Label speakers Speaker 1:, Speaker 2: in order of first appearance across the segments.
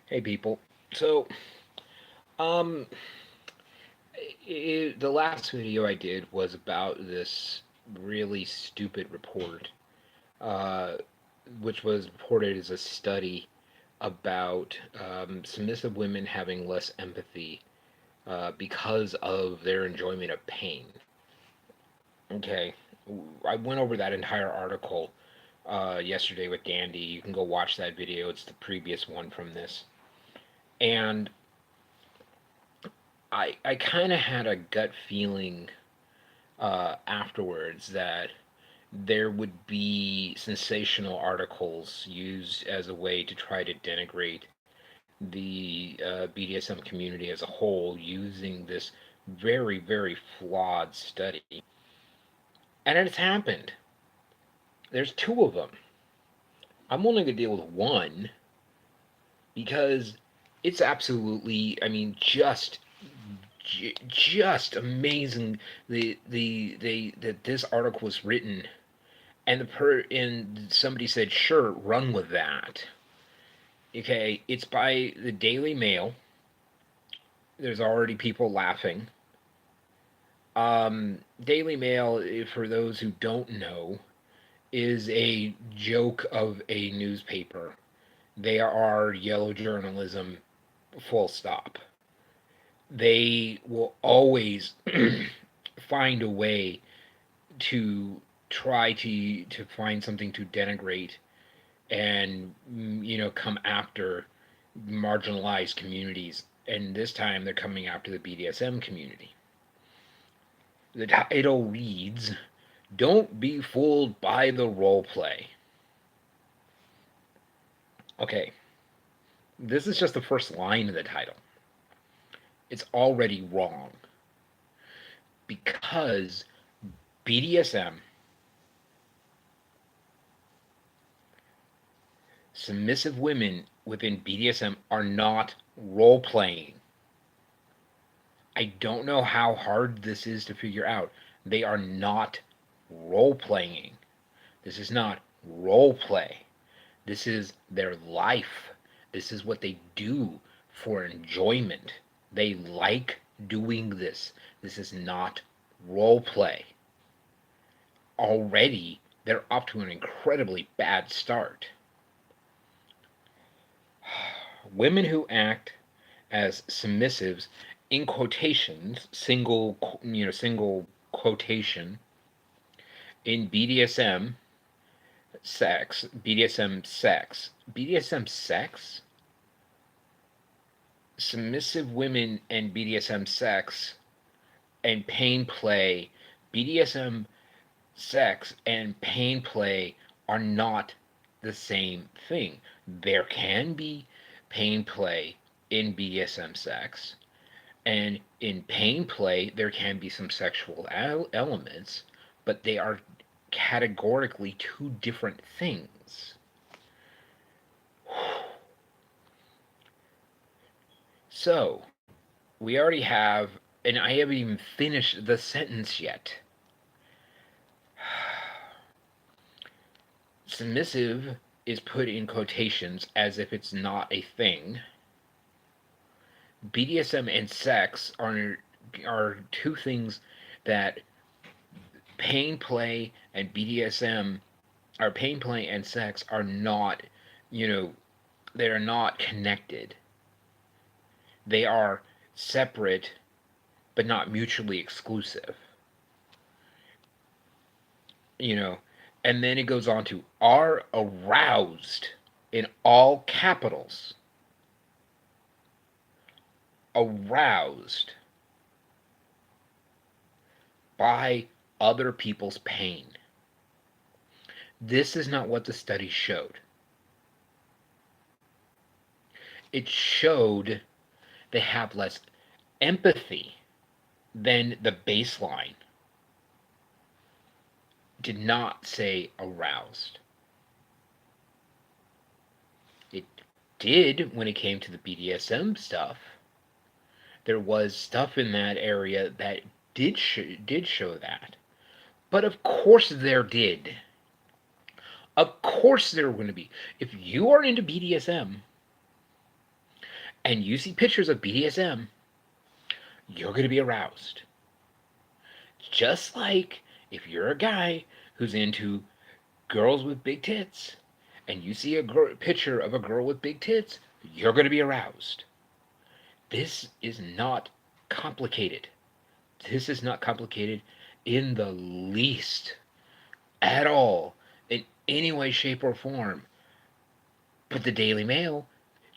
Speaker 1: Hey people. So, um, the last video I did was about this really stupid report, uh, which was reported as a study about submissive women having less empathy because of their enjoyment of pain. Okay, I went over that entire article yesterday with Dandy. You can go watch that video. It's the previous one from this. And I kind of had a gut feeling afterwards that there would be sensational articles used as a way to try to denigrate the BDSM community as a whole using this very, very flawed study. And it's happened. There's two of them. I'm only going to deal with one because it's absolutely, I mean, just amazing that this article was written and somebody said sure run with that. Okay, it's by the Daily Mail. There's already people laughing. Daily Mail, for those who don't know, is a joke of a newspaper. They are yellow journalism, full stop. They will always find a way to try to find something to denigrate and come after marginalized communities, and this time they're coming after the BDSM community. The title reads, "Don't be fooled by the role play." Okay, this is just the first line of the title. It's already wrong because BDSM, submissive women within BDSM, are not role playing. I don't know how hard this is to figure out. They are not role playing. This is not role play. This is their life. This is what they do for enjoyment. They like doing this. This is not role play. Already, they're up to an incredibly bad start. Women who act as submissives, in quotations, single quotation, in BDSM sex, submissive women and BDSM sex and pain play, BDSM sex and pain play are not the same thing. There can be pain play in BDSM sex, and in pain play, there can be some sexual elements, but they are categorically two different things. So, we already have, and I haven't even finished the sentence yet. Submissive is put in quotations as if it's not a thing. BDSM and sex are two things that pain play and BDSM or pain play and sex are not, you know, they are not connected. They are separate but not mutually exclusive. You know, and then it goes on to are aroused in all capitals. Aroused by other people's pain. This is not what the study showed. It showed they have less empathy than the baseline. Did not say aroused. It did when it came to the BDSM stuff. There was stuff in that area that did show that. But of course there did. Of course there are going to be. If you are into BDSM, and you see pictures of BDSM, you're going to be aroused. Just like if you're a guy who's into girls with big tits and you see a picture of a girl with big tits, you're going to be aroused. This is not complicated. This is not complicated in the least at all, in any way, shape, or form. But the Daily Mail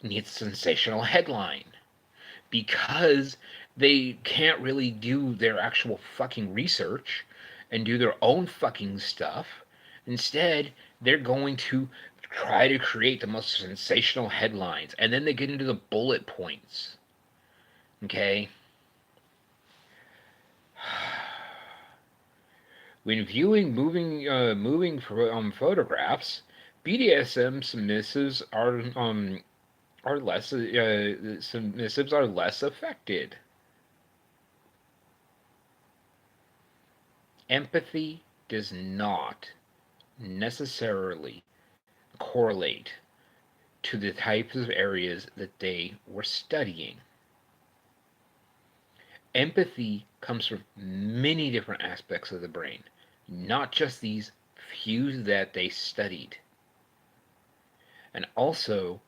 Speaker 1: needs a sensational headline because they can't really do their actual fucking research and do their own fucking stuff. Instead, they're going to try to create the most sensational headlines, and then they get into the bullet points. Okay? When viewing moving photographs, BDSM submissives are less affected. Empathy does not necessarily correlate to the types of areas that they were studying. Empathy comes from many different aspects of the brain, not just these few that they studied. And also,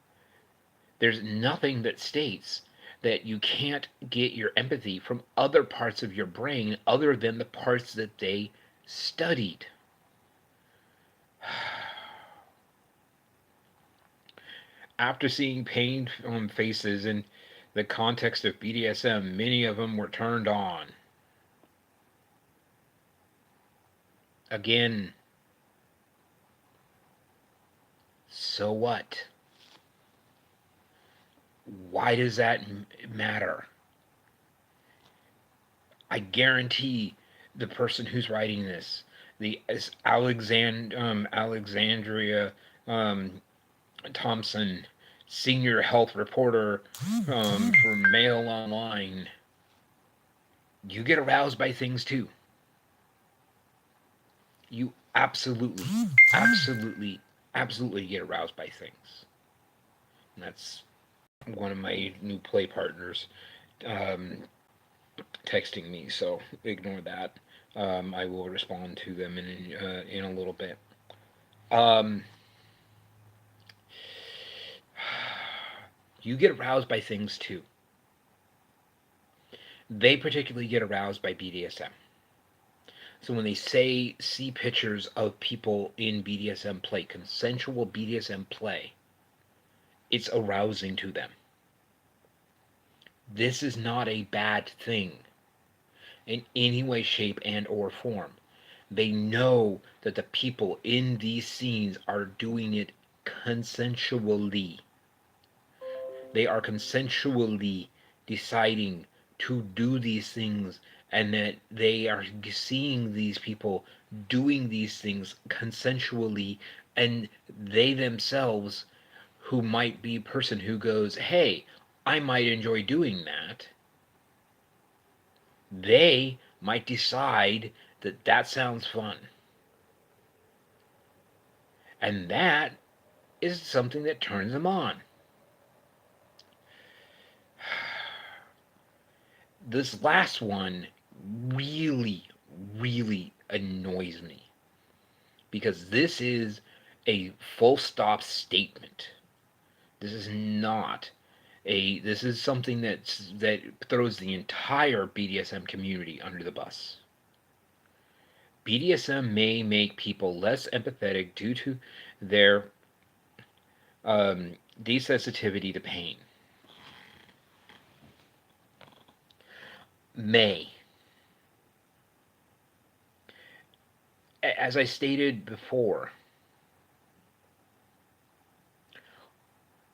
Speaker 1: there's nothing that states that you can't get your empathy from other parts of your brain other than the parts that they studied. After seeing pained faces in the context of BDSM, many of them were turned on. Again, so what? Why does that matter? I guarantee the person who's writing this, the Alexandria Thompson, senior health reporter for Mail Online, you get aroused by things too. You absolutely, absolutely get aroused by things. And that's one of my new play partners texting me, so ignore that. I will respond to them in a little bit. You get aroused by things too. They particularly get aroused by BDSM. So when they see pictures of people in BDSM play, consensual BDSM play, it's arousing to them. This is not a bad thing in any way, shape, and or form. They know that the people in these scenes are doing it consensually. They are consensually deciding to do these things, and that they are seeing these people doing these things consensually, and they themselves, who might be a person who goes, hey, I might enjoy doing that, they might decide that that sounds fun. And that is something that turns them on. This last one really, really annoys me because this is a full stop statement. This is not this is something that throws the entire BDSM community under the bus. BDSM may make people less empathetic due to their desensitivity to pain. May. As I stated before,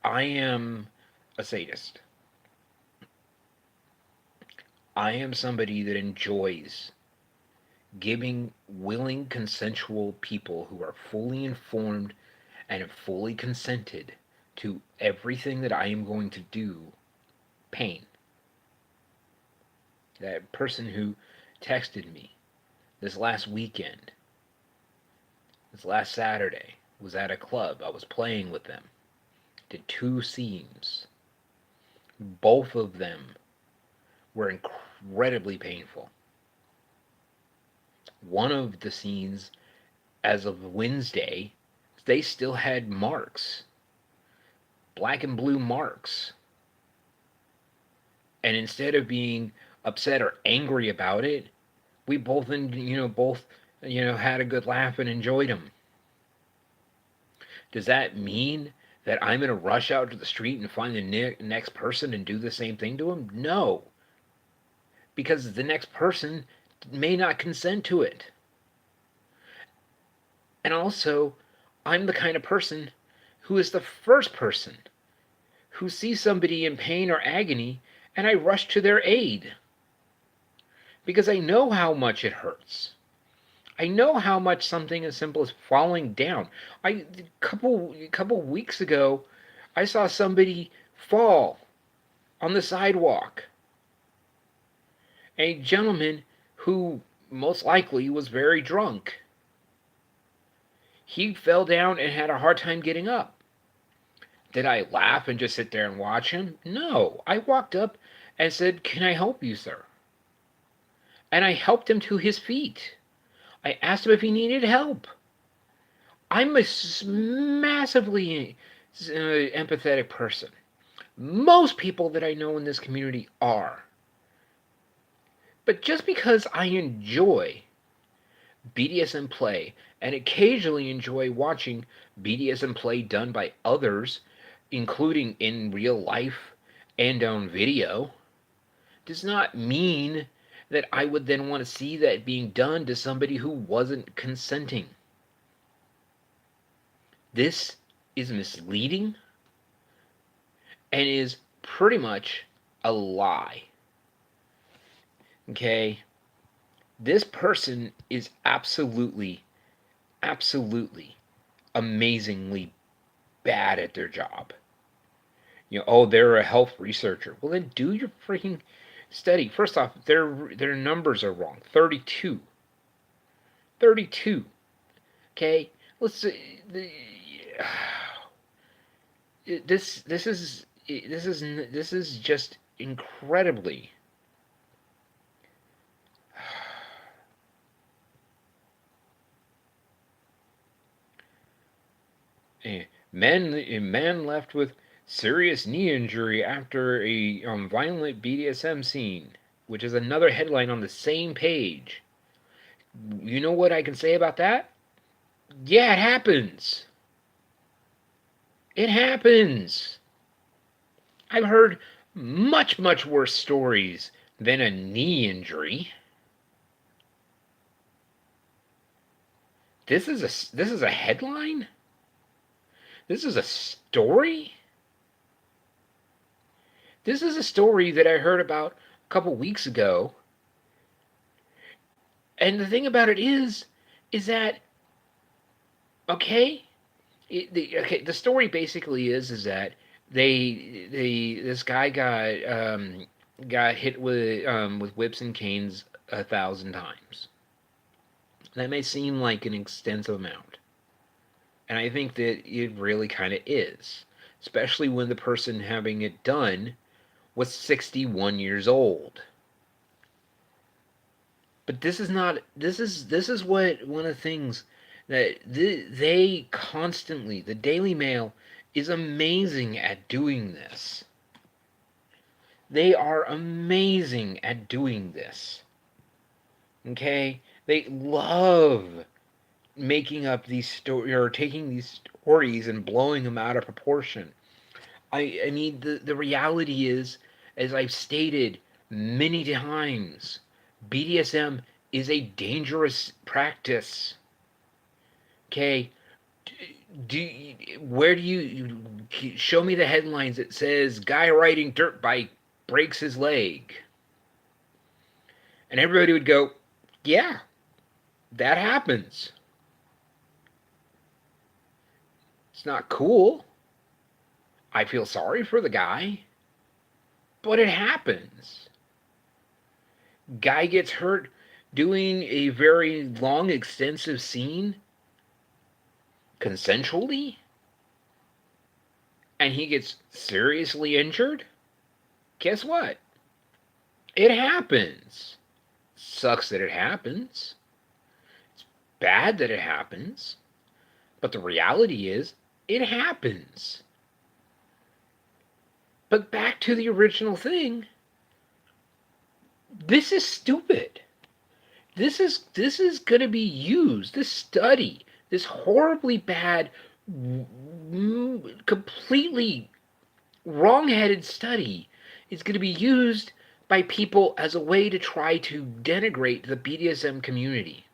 Speaker 1: I am a sadist. I am somebody that enjoys giving willing, consensual people who are fully informed and have fully consented to everything that I am going to do pain. That person who texted me this last weekend, this last Saturday, was at a club. I was playing with them. Did 2 scenes. Both of them were incredibly painful. One of the scenes, as of Wednesday, they still had marks, black and blue marks. And instead of being upset or angry about it, we both had a good laugh and enjoyed them. Does that mean that I'm going to rush out to the street and find the next person and do the same thing to him? No, because the next person may not consent to it. And also, I'm the kind of person who is the first person who sees somebody in pain or agony and I rush to their aid because I know how much it hurts. I know how much something as simple as falling down. A couple weeks ago, I saw somebody fall on the sidewalk. A gentleman who most likely was very drunk. He fell down and had a hard time getting up. Did I laugh and just sit there and watch him? No. I walked up and said, "Can I help you, sir?" And I helped him to his feet. I asked him if he needed help. I'm a massively empathetic person. Most people that I know in this community are. But just because I enjoy BDSM play and occasionally enjoy watching BDSM play done by others, including in real life and on video, does not mean that I would then want to see that being done to somebody who wasn't consenting. This is misleading and is pretty much a lie. Okay? This person is absolutely amazingly bad at their job. They're a health researcher. Well, then do your freaking study. First off, their numbers are wrong. 32. 32. Okay? Let's see. This is just incredibly man left with serious knee injury after a violent BDSM scene, which is another headline on the same page. You know what I can say about that? Yeah, it happens. It happens. I've heard much worse stories than a knee injury. This is a headline? This is a story? This is a story that I heard about a couple weeks ago. And the thing about it is that, okay, the story basically is that this guy got hit with whips and canes 1,000 times. That may seem like an extensive amount, and I think that it really kind of is, especially when the person having it done was 61 years old. But this is what one of the things that they constantly, the Daily Mail is amazing at doing this. They are amazing at doing this. Okay? They love making up these stories, or taking these stories and blowing them out of proportion. I mean, the reality is, as I've stated many times, BDSM is a dangerous practice. Okay, where do you show me the headlines that says guy riding dirt bike breaks his leg, and everybody would go, yeah, that happens. It's not cool. I feel sorry for the guy, but it happens. Guy gets hurt doing a very long, extensive scene consensually, and he gets seriously injured. Guess what? It happens. Sucks that it happens. It's bad that it happens. But the reality is, it happens. But back to the original thing. This is stupid. This is going to be used. This study, this horribly bad, completely wrong-headed study, is going to be used by people as a way to try to denigrate the BDSM community.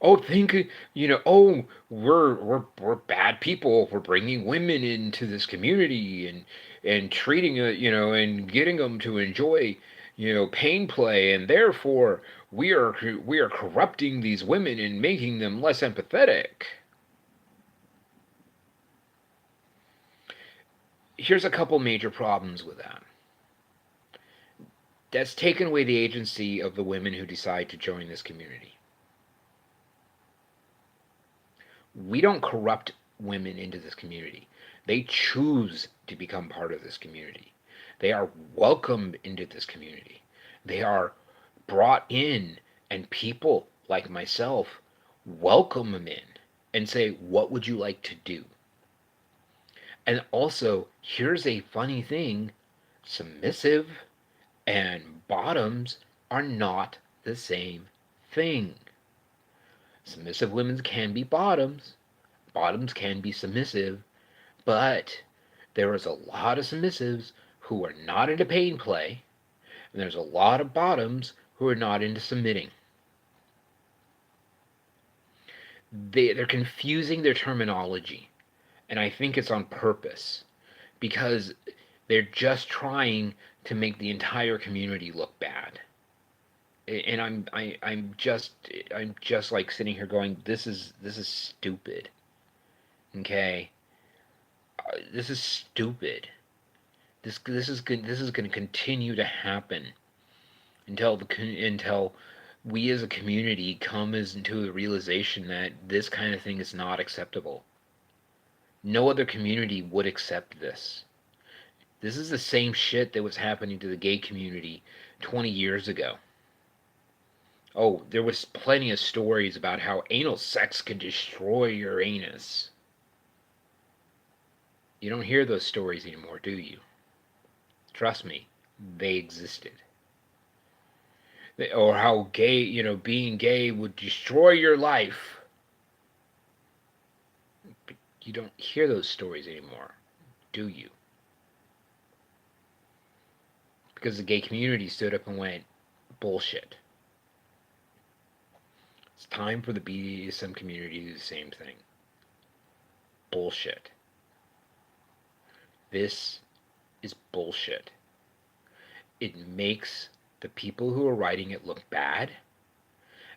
Speaker 1: Oh, we're bad people. We're bringing women into this community and treating it, and getting them to enjoy, pain play, and therefore we are corrupting these women and making them less empathetic. Here's a couple major problems with that. That's taken away the agency of the women who decide to join this community. We don't corrupt women into this community. They choose to become part of this community. They are welcomed into this community. They are brought in, and people like myself welcome them in and say, what would you like to do? And also, here's a funny thing: submissive and bottoms are not the same thing. Submissive women can be bottoms, bottoms can be submissive, but there is a lot of submissives who are not into pain play, and there's a lot of bottoms who are not into submitting. They're confusing their terminology, and I think it's on purpose, because they're just trying to make the entire community look bad. And I'm just like sitting here going, this is stupid. Okay, this is stupid. This is going to continue to happen until we as a community come into the realization that this kind of thing is not acceptable. No other community would accept this. This is the same shit that was happening to the gay community 20 years ago. Oh, there was plenty of stories about how anal sex can destroy your anus. You don't hear those stories anymore, do you? Trust me, they existed. Or how being gay would destroy your life. But you don't hear those stories anymore, do you? Because the gay community stood up and went, bullshit. It's time for the BDSM community to do the same thing. Bullshit. This is bullshit. It makes the people who are writing it look bad,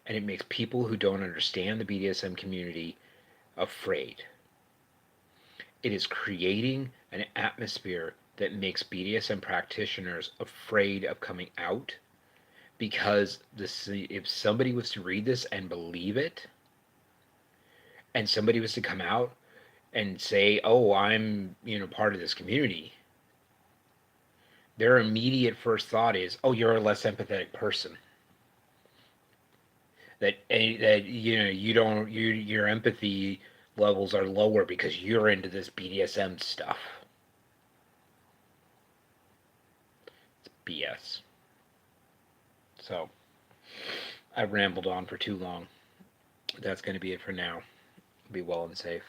Speaker 1: and it makes people who don't understand the BDSM community afraid. It is creating an atmosphere that makes BDSM practitioners afraid of coming out, because if somebody was to read this and believe it, and somebody was to come out and say, oh, I'm part of this community, their immediate first thought is, oh, you're a less empathetic person. That your empathy levels are lower because you're into this BDSM stuff. It's BS. So, I've rambled on for too long. That's going to be it for now. Be well and safe.